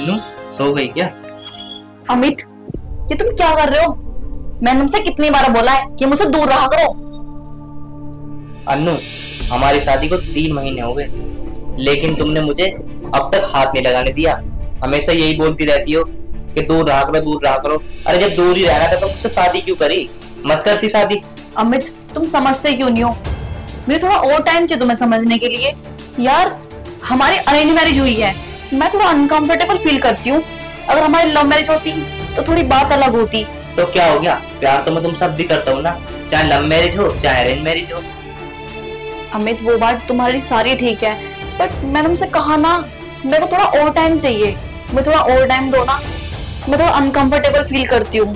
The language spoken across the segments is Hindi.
नू सो गई क्या? अमित, ये तुम क्या कर रहे हो? मैंने तुमसे कितनी बार बोला है कि मुझसे दूर रहा करो। अन्नू, हमारी शादी को 3 महीने हो गए, लेकिन तुमने मुझे अब तक हाथ नहीं लगाने दिया। हमेशा यही बोलती रहती हो कि दूर रहा करो, दूर रहा करो। अरे जब दूर ही रहना था तो मुझसे शादी क्यों करी? मत करती शादी। अमित, तुम समझते क्यों नहीं हो? मुझे थोड़ा और टाइम चाहिए तुम्हें समझने के लिए। यार, हमारी अरेंज मैरिज हुई है, मैं थोड़ा अनकंफर्टेबल फील करती हूँ। अगर हमारी लव मैरिज होती तो थोड़ी बात अलग होती। तो क्या हो गया? प्यार तो मैं तुम सब भी करता हूँ ना, चाहे लव मैरिज हो चाहे अरेंज मैरिज हो। अमित, वो बात तुम्हारी सारी ठीक है, बट मैंने तुमसे कहा ना, मेरे को थोड़ा और टाइम चाहिए। मैं थोड़ा और टाइम दो ना, मैं थोड़ा अनकंफर्टेबल फील करती हूँ।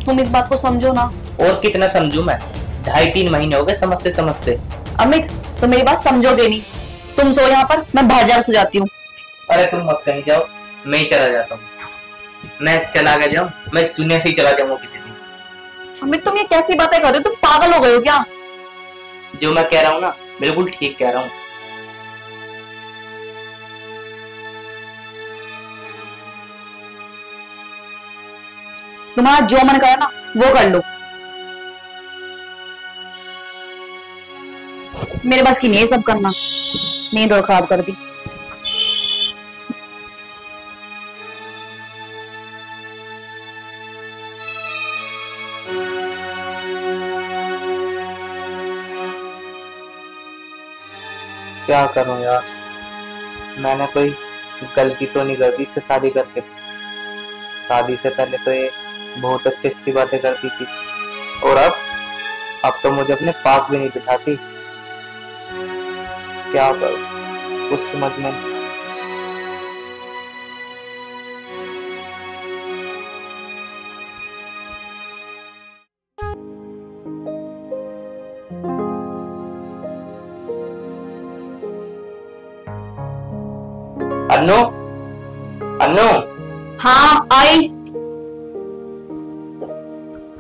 तुम इस बात को समझो ना। और कितना समझू मैं? 2.5-3 महीने हो गए समझते समझते। अमित, तो मेरी बात समझोगे नहीं। तुम सो यहाँ पर, मैं बाहर जाकर सो जाती हूँ। अरे तुम मत कहीं जाओ, मैं ही चला जाता हूँ। मैं चला गया जाऊँ, मैं इस दुनिया से ही चला जाऊंगा किसी दिन। अमित, तुम ये कैसी बातें कर रहे हो? तुम पागल हो गए हो क्या? जो मैं कह रहा हूँ ना, बिल्कुल ठीक कह रहा हूँ। तुम्हारा जो मन करे ना वो कर लो। मेरे बस की नहीं है सब करना। नींद और खराब कर दी। क्या करूं यार, मैंने कोई गलती तो नहीं कर दी इससे शादी करके। शादी से पहले तो ये बहुत अच्छी अच्छी बातें करती थी, और अब तो मुझे अपने पास भी नहीं बिठाती। क्या करूं कुछ समझ में नहीं। अन्नू, अन्नू। हाँ, आई।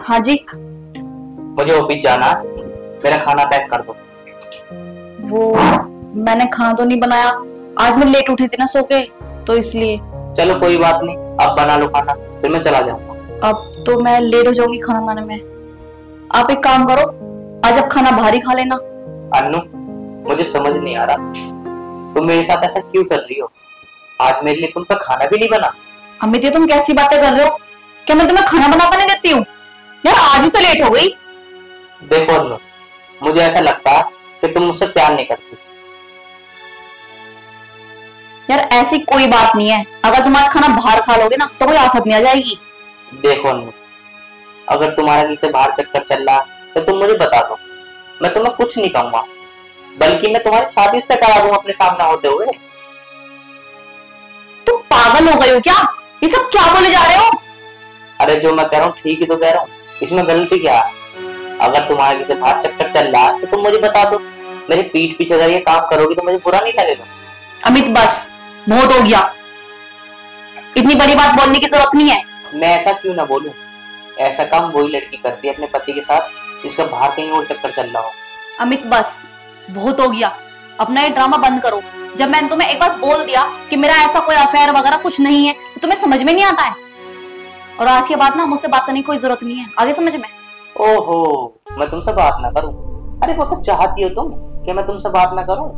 हाँ जी। मुझे ऑफिस जाना है, मेरा खाना पैक कर दो। वो, मैंने खाना तो नहीं बनाया। आज मैं लेट उठी थी ना सो के, तो इसलिए। चलो कोई बात नहीं, अब बना लो खाना, फिर मैं चला जाऊंगा। अब तो मैं लेट हो जाऊंगी खाना बनाने में। आप एक काम करो, आज आप खाना बाहर ही खा लेना। अन्नू, मुझे समझ नहीं आ रहा तुम मेरे साथ ऐसा क्यों कर रही हो। आज मेरे लिए तुम पर खाना भी नहीं बना। अमित, ये तुम कैसी बातें कर रहे हो? क्या मैं तुम्हें खाना बनाकर नहीं देती हूँ? यार, आज ही तो लेट हो गई। देखो अन्नू, मुझे ऐसा लगता है कि तुम मुझसे प्यार नहीं करती। यार, ऐसी कोई बात नहीं है। अगर तुम आज खाना बाहर खा लोगे ना तो कोई आफत नहीं आ जाएगी। देखो अन्नू, अगर तुम्हारा किसी से बाहर चक्कर चल रहा है तो तुम मुझे बता दो, मैं तुम्हें कुछ नहीं कहूंगा, बल्कि मैं तुम्हारी शादी उससे करा दूंगा अपने सामने होते हुए। तुम पागल हो गए हो क्या? ये सब क्या बोले जा रहे हो? अरे जो मैं कह रहा हूँ ठीक ही तो कह रहा हूँ, इसमें गलती क्या है? अगर तुम्हारा किसी से बाहर चक्कर चल रहा है तो तुम मुझे बता दो। मेरी पीठ पीछे अगर ये काम करोगी तो मुझे बुरा नहीं लगेगा। अमित, बस बहुत हो गया। इतनी बड़ी बात बोलने की जरूरत नहीं है। मैं ऐसा क्यों ना बोलूं? ऐसा काम वही लड़की करती है अपने पति के साथ जिसका बाहर कहीं और चक्कर चल रहा हो। अमित, बस बहुत हो गया। अपना ये ड्रामा बंद करो। जब मैंने तुम्हें एक बार बोल दिया कि मेरा ऐसा कोई अफेयर वगैरह कुछ नहीं है, तो तुम्हें समझ में नहीं आता है। और आज के बाद ना मुझसे बात करने की कोई जरूरत नहीं है, आगे समझ में। ओहो, मैं तुमसे बात ना करूं? अरे वो तो चाहती हो तुम कि मैं तुमसे बात ना करूं।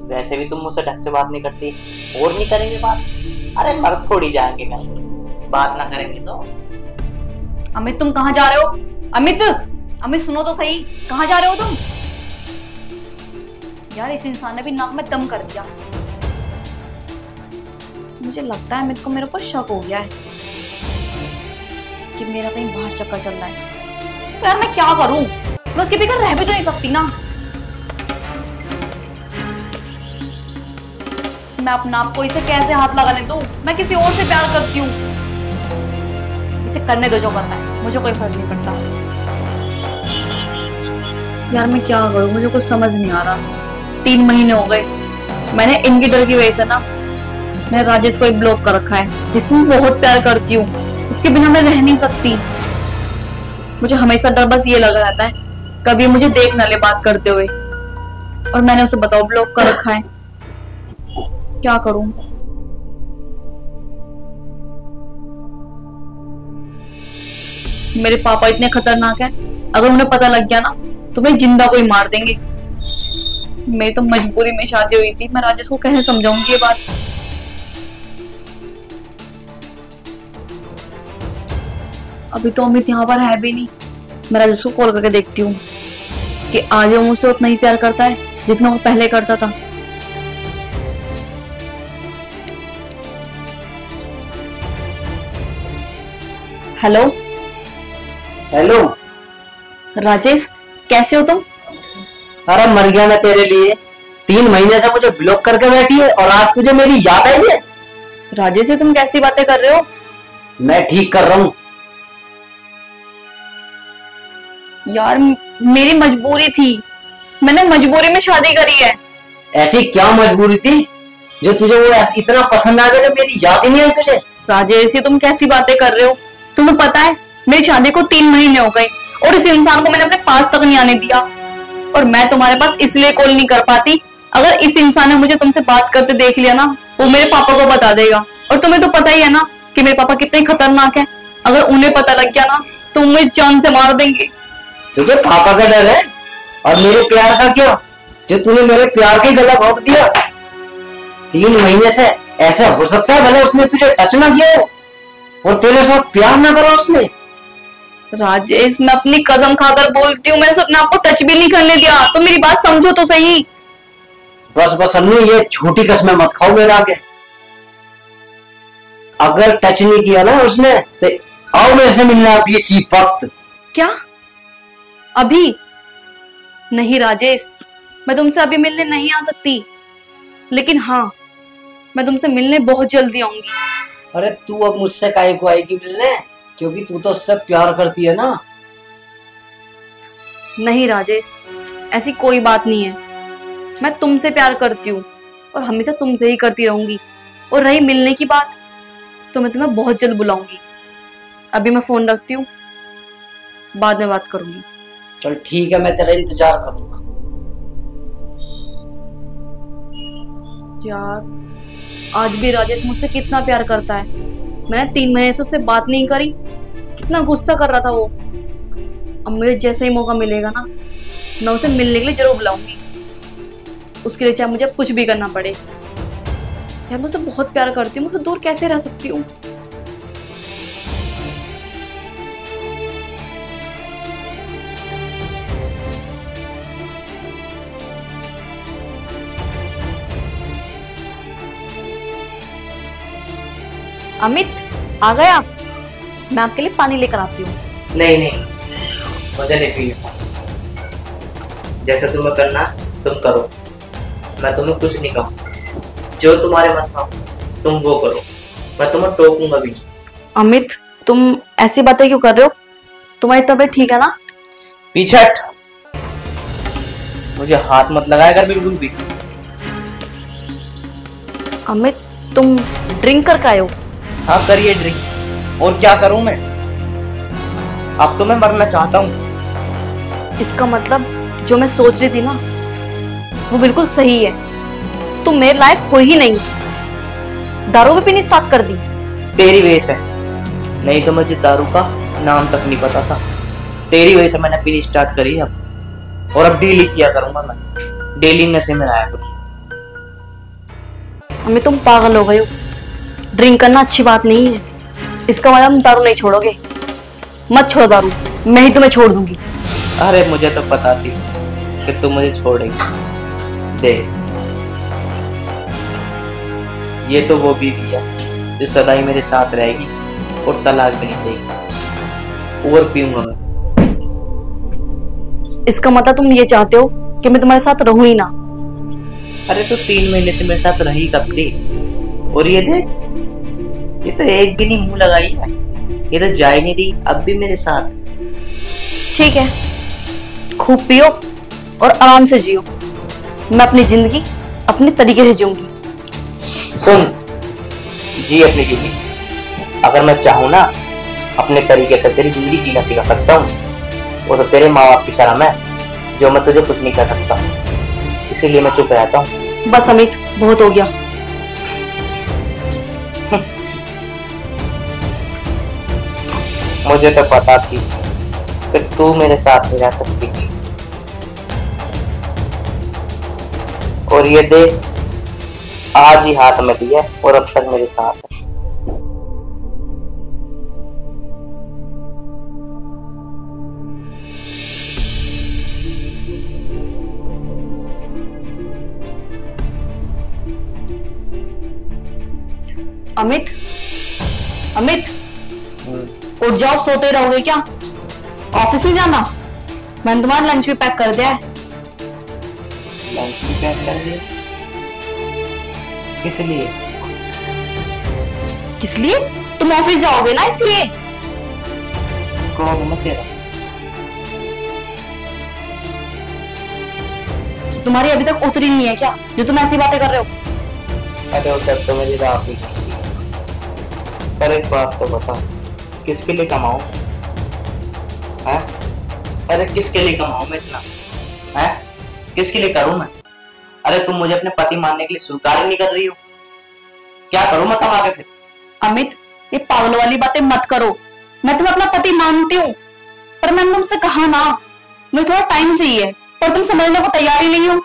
वैसे भी तुम मुझसे ढंग से बात नहीं करती, और नहीं करेंगे बात। अरे मर थोड़ी जाएंगे कहीं, बात ना करेंगे तो। अमित, तुम कहाँ जा रहे हो? अमित, अमित सुनो तो सही, कहाँ जा रहे हो तुम? यार, इस इंसान ने भी नाक में दम कर दिया। मुझे लगता है अमित को मेरे ऊपर शक हो गया है कि मेरा कहीं बाहर चक्कर चल रहा है। तो यार मैं क्या करूं? मैं उसके बगैर रह भी तो नहीं सकती ना। मैं अपना आप को इसे कैसे हाथ लगाने दूं? मैं किसी और से प्यार करती हूँ। इसे करने दो जो करना है, मुझे कोई फर्क नहीं पड़ता। यार मैं क्या करूं, मुझे कुछ समझ नहीं आ रहा। 3 महीने हो गए, मैंने इनकी डर की वजह से ना मैंने राजेश को ब्लॉक कर रखा है, जिससे मैं बहुत प्यार करती हूँ। इसके बिना मैं रह नहीं सकती। मुझे हमेशा डर बस ये लगा रहता है कभी मुझे देख ना ले बात करते हुए, और मैंने उसे बताओ ब्लॉक कर रखा है। क्या करूं? मेरे पापा इतने खतरनाक है, अगर उन्हें पता लग गया ना तो मैं जिंदा कोई मार देंगे। मेरी तो मजबूरी में शादी हुई थी, मैं राजेश को कैसे समझाऊंगी ये बात। अभी तो अमित यहाँ पर है भी नहीं। मैं राजेश को कॉल करके देखती हूँ कि आज वो मुझसे उतना ही प्यार करता है जितना वो पहले करता था। हेलो हेलो राजेश, कैसे हो तुम? अरे मर गया मैं तेरे लिए। 3 महीने से मुझे ब्लॉक करके बैठी है और आज तुझे मेरी याद आई है। राजेश ये तुम कैसी बातें कर रहे हो? मैं ठीक कर रहा हूँ। यार मेरी मजबूरी थी, मैंने मजबूरी में शादी करी है। ऐसी क्या मजबूरी थी जो तुझे वो इतना पसंद आ गया, मेरी याद ही नहीं आई तुझे? राजेश ये तुम कैसी बातें कर रहे हो? तुम्हें पता है मेरी शादी को 3 महीने हो गए और इस इंसान को मैंने अपने पास तक नहीं आने दिया। और मैं तुम्हारे पास इसलिए कॉल नहीं कर पाती, अगर इस इंसान ने मुझे तुमसे बात करते देख लिया ना, वो मेरे पापा को बता देगा। और तुम्हें तो पता ही है ना कि मेरे पापा कितने खतरनाक हैं। अगर उन्हें पता लग गया ना तो मुझे जान से मार देंगे। तुझे पापा का डर है और मेरे प्यार का क्या, जो तूने मेरे प्यार की गला घोंट दिया। 3 महीने से ऐसा हो सकता है भले उसने तुझे टच ना किया हो और तेरे साथ प्यार ना करा उसने? राजेश मैं अपनी कसम खाकर बोलती हूँ, मैंने अपने आप को टच भी नहीं करने दिया। तो मेरी बात समझो तो सही। बस बस अन्नू, ये छोटी कसमें मत खाओ मेरे आगे। अगर टच नहीं किया ना उसने तो आओ मेरे से मिलना अभी इसी वक्त। क्या अभी? नहीं राजेश, मैं तुमसे अभी मिलने नहीं आ सकती, लेकिन हाँ मैं तुमसे मिलने बहुत जल्दी आऊंगी। अरे तू अब मुझसे काहे को आएगी मिलने, क्योंकि तू तो उससे प्यार करती है ना। नहीं राजेश, ऐसी कोई बात नहीं है। मैं तुमसे प्यार करती हूँ और हमेशा तुमसे ही करती रहूंगी। और रही मिलने की बात, तो मैं तुम्हें बहुत जल्द बुलाऊंगी। अभी मैं फोन रखती हूँ, बाद में बात करूंगी। चल ठीक है, मैं तेरा इंतजार करूंगा। यार आज भी राजेश मुझसे कितना प्यार करता है। मैंने 3 महीने से उससे बात नहीं करी, कितना गुस्सा कर रहा था वो। अब मुझे जैसे ही मौका मिलेगा ना, मैं उसे मिलने के लिए जरूर बुलाऊंगी। उसके लिए चाहे मुझे कुछ भी करना पड़े। यार मैं उसे बहुत प्यार करती हूँ, मुझसे दूर कैसे रह सकती हूँ। अमित आ गए आप? मैं आपके लिए पानी लेकर आती हूँ। नहीं नहीं, मुझे नहीं पीना। जैसा तुम्हें करना तुम करो, मैं तुम्हें कुछ नहीं कहूँ। जो तुम्हारे मन में हो तुम वो करो, मैं तुम्हें टोकूंगा भी नहीं। अमित तुम ऐसी बातें क्यों कर रहे हो? तुम्हारी तबीयत ठीक है ना? पीछे हट, मुझे हाथ मत लगाया कर बिल्कुल भी। अमित तुम ड्रिंक करके आए हो? हाँ करिए ड्रिंक, और क्या करूं मैं? अब तो मैं मरना चाहता हूँ। इसका मतलब जो मैं सोच रही थी ना वो बिल्कुल सही है। तुम मेरे लायक हो ही नहीं। दारू भी पीनी स्टार्ट कर दी। तेरी वजह से, नहीं तो मुझे दारू का नाम तक नहीं पता था। तेरी वजह से मैंने पीनी स्टार्ट करी अब, और अब डेली किया करूंगा मैं। डेली नशे में आया करूँ। अमित तुम पागल हो गए हो। ड्रिंक करना अच्छी बात नहीं है। इसका मतलब तुम दारू नहीं छोड़ोगे। मत छोड़ो दारू, मैं ही तुम्हें छोड़ दूंगी। अरे मुझे तो पता थी कि तुम मुझे छोड़ेगी। देख, ये तो वो बीवी है जो सदा ही मेरे साथ रहेगी और तलाक भी नहीं देगी। और पीऊंगा मैं। इसका मतलब तुम ये चाहते हो कि मैं तुम्हारे साथ रहूं ही ना? अरे तो 3 महीने से मेरे साथ रही कब थी? और ये देख, ये तो एक दिन ही मुंह लगाई है, ये तो जा ही नहीं रही अब भी मेरे साथ। ठीक है, खूब पियो और आराम से जियो। मैं अपनी जिंदगी अपने तरीके से जीऊंगी। सुन, जी अपनी जिंदगी। अगर मैं चाहूँ ना, अपने तरीके से तेरी जिंदगी जीना सिखा सकता हूँ। वो तो तेरे माँ बाप की शर्म है जो मैं तुझे कुछ नहीं कह सकता, इसीलिए मैं चुप रहता हूँ। बस अमित, बहुत हो गया। मुझे तो पता थी कि तू मेरे साथ नहीं रह सकती। और ये देख, आज ही हाथ में दिया और अब तक मेरे साथ है। अमित, अमित, उठ जाओ, सोते रहोगे क्या? ऑफिस नहीं जाना? मैंने तुम्हारा लंच भी पैक कर दिया है। लंच भी पैक कर दिया? किस लिए? किस लिए? तुम ऑफिस जाओगे ना, इसलिए। कौन मैं तेरा? तुम्हारी अभी तक उतरी नहीं है क्या, जो तुम ऐसी बातें कर रहे हो? अरे उतर तो मेरी रात ही। पर एक बात तो बता, किसके लिए कमाऊं? हैं? अरे किसके लिए कमाऊं मैं इतना? हैं? किसके लिए करूं मैं? अरे तुम मुझे अपने पति मानने के लिए स्वीकार ही नहीं कर रही हो। क्या करूं मैं कमा के फिर? अमित, ये पागल वाली बातें मत करो। मैं तुम्हें अपना पति मानती हूँ, पर मैंने तुमसे कहा ना, मुझे थोड़ा टाइम चाहिए, पर तुम समझने को तैयार ही नहीं हो।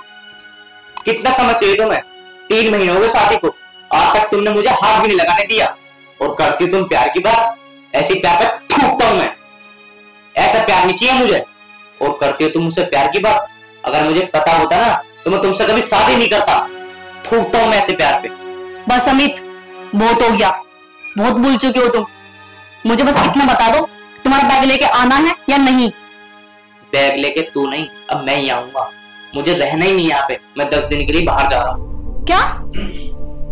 कितना समझ चाहिए तुम्हें? 3 महीने हो गए शादी को, आज तक तुमने मुझे हाथ भी नहीं लगाने दिया। और करती हो तुम प्यार की बात, ऐसी प्यार पे थूकता हूं मैं। ऐसा प्यार नहीं चाहिए मुझे। और करती हो तुम मुझसे प्यार की बात, अगर मुझे पता होता ना तो मैं तुमसे कभी शादी नहीं करता। थूकता हूं मैं ऐसे प्यार पे। बस अमित, बहुत हो गया, बहुत भूल चुके हो तुम। मुझे बस इतना बता दो, तुम्हारा बैग लेके आना है या नहीं? बैग लेके तू नहीं, अब मैं ही आऊंगा। मुझे रहना ही नहीं यहाँ पे, मैं 10 दिन के लिए बाहर जा रहा हूँ। क्या?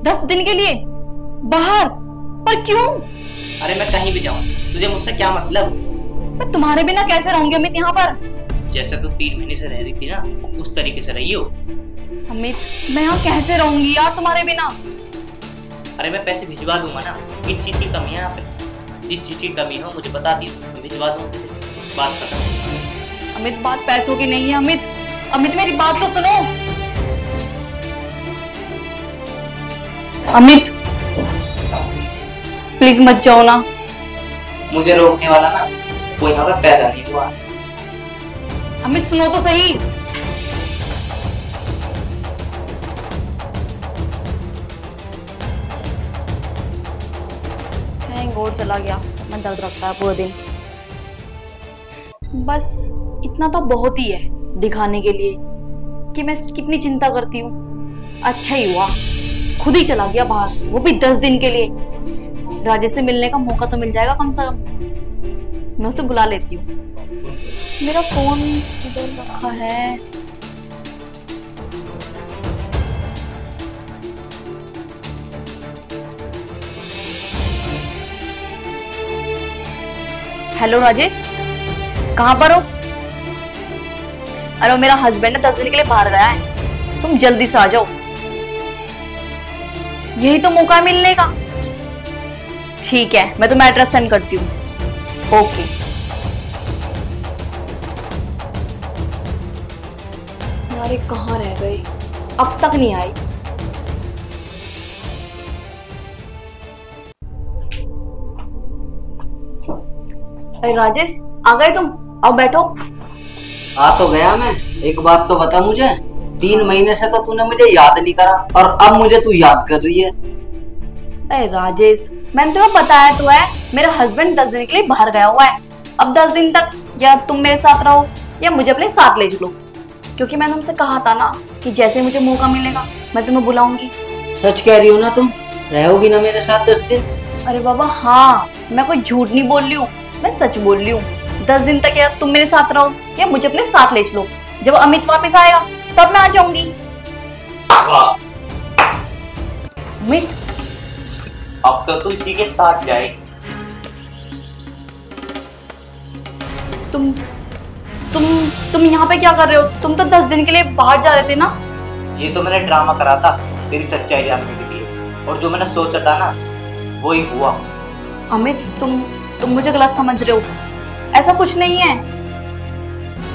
10 दिन के लिए बाहर? पर क्यों? अरे मैं कहीं भी जाऊँ, तुझे मुझसे क्या मतलब? मैं तुम्हारे बिना कैसे रहूंगी अमित यहाँ पर? जैसे तू 3 महीने से रह रही थी ना, उस तरीके से रही हो। अमित, मैं यहाँ कैसे रहूंगी यार तुम्हारे बिना? अरे मैं पैसे भिजवा दूंगा ना। किस चीज की कमी है यहाँ पे? जिस चीज की कमी हो मुझे बता दी, भिजवा दूंगा। बात खत्म। अमित, बात पैसों की नहीं है अमित। अमित, मेरी बात तो सुनो। अमित, प्लीज मत जाओ ना। मुझे रोकने वाला ना कोई यहाँ पे पैदा नहीं हुआ। अमित सुनो तो सही। थैंक गॉड चला गया, मैं दर्द रखता है पूरे दिन। बस इतना तो बहुत ही है दिखाने के लिए कि मैं इसकी कितनी चिंता करती हूँ। अच्छा ही हुआ खुद ही चला गया बाहर, वो भी 10 दिन के लिए। राजेश से मिलने का मौका तो मिल जाएगा कम से कम। मैं उसे बुला लेती हूँ। मेरा फोन इधर रखा है। हेलो राजेश, कहाँ पर हो? अरे मेरा हस्बैंड 10 दिन के लिए बाहर गया है, तुम जल्दी से आ जाओ। यही तो मौका मिलने का। ठीक है, मैं तुम्हें एड्रेस सेंड करती हूँ। ओके। यार ये कहाँ रह गए, अब तक नहीं आई। अरे राजेश, आ गए तुम? आओ बैठो। आ तो गया मैं। एक बात तो बता मुझे, 3 महीने से तो तूने मुझे याद नहीं करा और अब मुझे तू याद कर रही है। अरे राजेश, मैंने तुम्हें बताया तो है, मेरा हस्बैंड 10 दिन के लिए बाहर गया हुआ है। अब 10 दिन तक या तुम मेरे साथ रहो या मुझे अपने साथ ले चलो, क्योंकि मैंने तुमसे कहा था ना कि जैसे मुझे मौका मिलेगा मैं तुम्हें बुलाऊंगी। सच कह रही हो ना तुम? रहोगी ना मेरे साथ 10 दिन? अरे बाबा हाँ, मैं कोई झूठ नहीं बोल रही हूँ, मैं सच बोल रही हूँ। 10 दिन तक या तुम मेरे साथ रहो या मुझे अपने साथ ले चलो। जब अमित वापस आएगा तब मैं आ जाऊंगी। अमित, अब तो तू इसी के साथ जाएगी। तुम यहाँ पे क्या कर रहे हो? तुम तो 10 दिन के लिए बाहर जा रहे थे ना? ये तो मैंने ड्रामा करा था तेरी सच्चाई जानने के लिए, और जो मैंने सोचा था ना वही हुआ। अमित, तुम मुझे गलत समझ रहे हो, ऐसा कुछ नहीं है।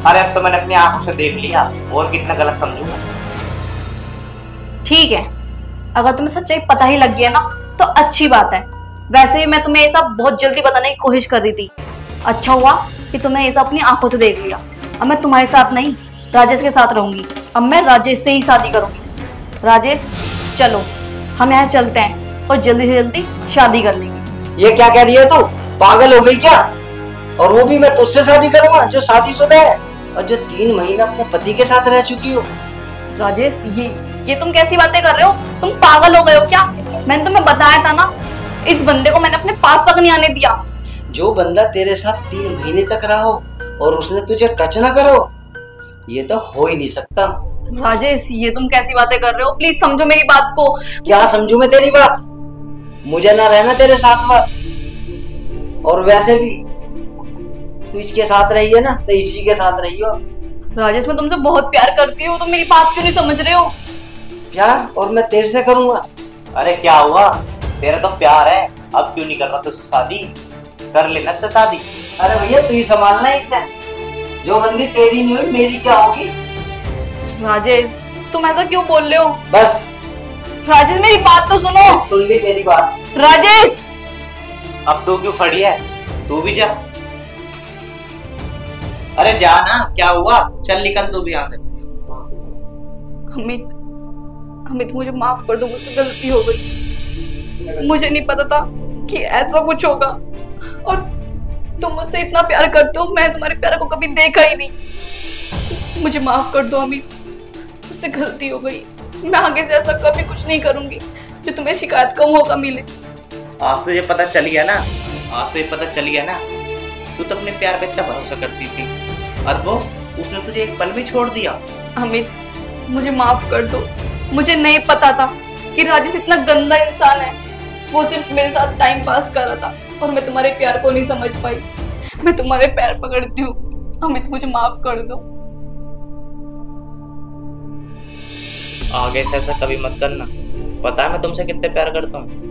अरे अब तो मैंने अपनी आंखों से देख लिया, और कितना गलत समझूंगा। ठीक है, अगर तुम्हें सच्चाई पता ही लग गया ना तो अच्छी बात है। वैसे भी मैं तुम्हें ये सब बहुत जल्दी बताने की कोशिश कर रही थी, अच्छा हुआ कि तुमने ये सब अपनी आंखों से देख लिया। अब मैं तुम्हारे साथ नहीं, राजेश के साथ रहूंगी। अब मैं राजेश से ही शादी करूंगी। राजेश चलो, हम यहाँ चलते हैं और जल्दी से जल्दी शादी कर लेंगे। ये क्या कह रही है तू? पागल हो गई क्या? और वो भी मैं तुझसे शादी करूंगा जो शादीशुदा है और जो 3 महीने अपने पति के साथ रह चुकी हो। राजेश ये तुम कैसी बातें कर रहे हो? तुम पागल हो गए हो क्या? मैंने तुम्हें बताया था ना, इस बंदे को मैंने अपने पास तक नहीं आने दिया। जो बंदा तेरे साथ 3 महीने तक रहा हो और उसने तुझे टच ना करो, ये तो हो ही नहीं सकता। राजेश ये तुम कैसी बातें कर रहे हो? प्लीज समझो मेरी बात को। क्या समझू मैं तेरी बात? मुझे ना रहना तेरे साथ मत। और वैसे भी तू इसके साथ रही है ना, तो इसी के साथ रही हो। राजेश मैं तुमसे बहुत प्यार करती हूँ, तुम मेरी बात क्यों नहीं समझ रहे हो? प्यार? और मैं तेरे से करूंगा? अरे क्या हुआ, तेरा तो प्यार है, अब क्यों नहीं कर रहा तुझसे शादी? कर लेना इससे शादी। अरे भैया तू ही संभालना इसे, जो बंदी तेरी नहीं हुई मेरी क्या होगी? राजेश तुम ऐसा क्यों बोल रहे हो? बस राजेश मेरी बात तो सुनो। सुन ली तेरी बात। राजेश अब तू क्यों खड़ी है, तू भी जा। अरे जा ना, क्या हुआ? चल निकल तू भी यहाँ से। अमित मुझे माफ कर दो, मुझसे गलती हो गई। मुझे नहीं पता था कि ऐसा कुछ होगा, और तुम मुझसे इतना प्यार करते हो, मैं तुम्हारे प्यार को कभी देखा ही नहीं। मुझे माफ कर दो अमित, मुझसे गलती हो गई। मैं आगे से ऐसा कभी कुछ नहीं करूंगी जो तुम्हें शिकायत का मौका मिले। आज तो ये पता चल गया ना, आज तो ये पता चल गया ना, तू तो अपने प्यार पे इतना भरोसा करती थी और वो उसने तुझे एक पल में छोड़ दिया। अमित मुझे माफ कर दो, मुझे नहीं पता था कि राजेश इतना गंदा इंसान है। वो सिर्फ मेरे साथ टाइम पास कर रहा था और मैं तुम्हारे प्यार को नहीं समझ पाई। मैं तुम्हारे पैर पकड़ती हूँ अमित, मुझे माफ कर दो। आगे से ऐसा कभी मत करना, पता है मैं तुमसे कितने प्यार करता हूँ।